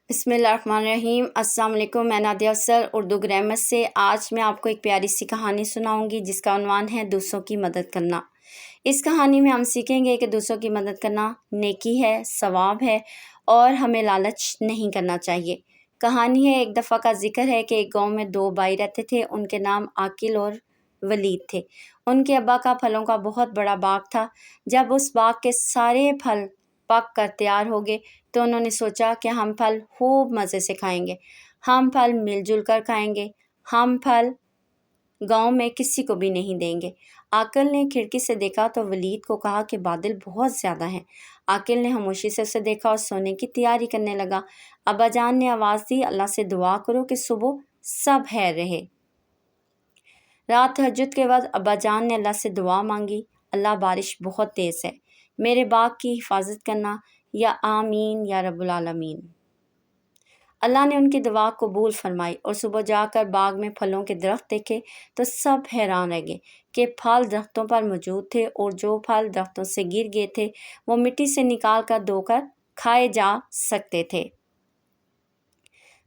بسم اللہ الرحمن الرحیم۔ السلام علیکم، میں نادیہ افضل اردو گرامر سے۔ آج میں آپ کو ایک پیاری سی کہانی سناؤں گی جس کا عنوان ہے دوسروں کی مدد کرنا۔ اس کہانی میں ہم سیکھیں گے کہ دوسروں کی مدد کرنا نیکی ہے، ثواب ہے اور ہمیں لالچ نہیں کرنا چاہیے۔ کہانی ہے، ایک دفعہ کا ذکر ہے کہ ایک گاؤں میں دو بھائی رہتے تھے۔ ان کے نام عاقل اور ولید تھے۔ ان کے ابا کا پھلوں کا بہت بڑا باغ تھا۔ جب اس باغ کے سارے پھل پک کر تیار ہو گئے تو انہوں نے سوچا کہ ہم پھل خوب مزے سے کھائیں گے، ہم پھل مل جل کر کھائیں گے، ہم پھل گاؤں میں کسی کو بھی نہیں دیں گے۔ عاقل نے کھڑکی سے دیکھا تو ولید کو کہا کہ بادل بہت زیادہ ہیں۔ عاقل نے خاموشی سے اسے دیکھا اور سونے کی تیاری کرنے لگا۔ ابا جان نے آواز دی، اللہ سے دعا کرو کہ صبح سب خیر رہے۔ رات تہجد کے وقت ابا جان نے اللہ سے دعا مانگی، اللہ بارش بہت تیز ہے، میرے باغ کی حفاظت کرنا، یا آمین یا رب العالمین۔ اللہ نے ان کی دعا قبول فرمائی اور صبح جا کر باغ میں پھلوں کے درخت دیکھے تو سب حیران رہ گئے کہ پھل درختوں پر موجود تھے اور جو پھل درختوں سے گر گئے تھے وہ مٹی سے نکال کر دھو کر کھائے جا سکتے تھے۔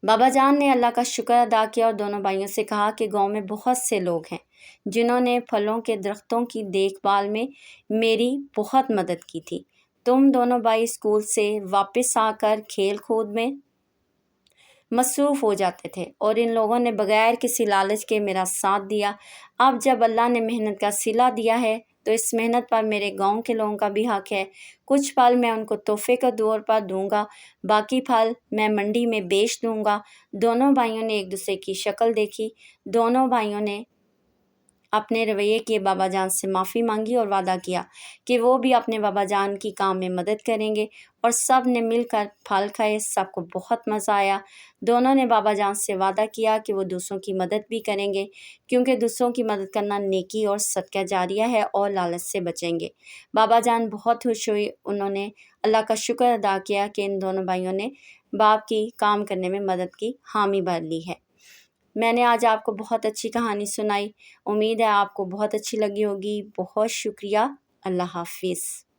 بابا جان نے اللہ کا شکر ادا کیا اور دونوں بھائیوں سے کہا کہ گاؤں میں بہت سے لوگ ہیں جنہوں نے پھلوں کے درختوں کی دیکھ بھال میں میری بہت مدد کی تھی۔ تم دونوں بھائی اسکول سے واپس آ کر کھیل کود میں مصروف ہو جاتے تھے اور ان لوگوں نے بغیر کسی لالچ کے میرا ساتھ دیا۔ اب جب اللہ نے محنت کا صلہ دیا ہے تو اس محنت پر میرے گاؤں کے لوگوں کا بھی حق ہے۔ کچھ پھل میں ان کو تحفے کے طور پر دوں گا، باقی پھل میں منڈی میں بیچ دوں گا۔ دونوں بھائیوں نے ایک دوسرے کی شکل دیکھی۔ دونوں بھائیوں نے اپنے رویے کے بابا جان سے معافی مانگی اور وعدہ کیا کہ وہ بھی اپنے بابا جان کی کام میں مدد کریں گے، اور سب نے مل کر پھل کھائے۔ سب کو بہت مزہ آیا۔ دونوں نے بابا جان سے وعدہ کیا کہ وہ دوسروں کی مدد بھی کریں گے، کیونکہ دوسروں کی مدد کرنا نیکی اور صدقہ جاریہ ہے اور لالچ سے بچیں گے۔ بابا جان بہت خوش ہوئی۔ انہوں نے اللہ کا شکر ادا کیا کہ ان دونوں بھائیوں نے باپ کی کام کرنے میں مدد کی حامی بھر لی ہے۔ میں نے آج آپ کو بہت اچھی کہانی سنائی، امید ہے آپ کو بہت اچھی لگی ہوگی۔ بہت شکریہ۔ اللہ حافظ۔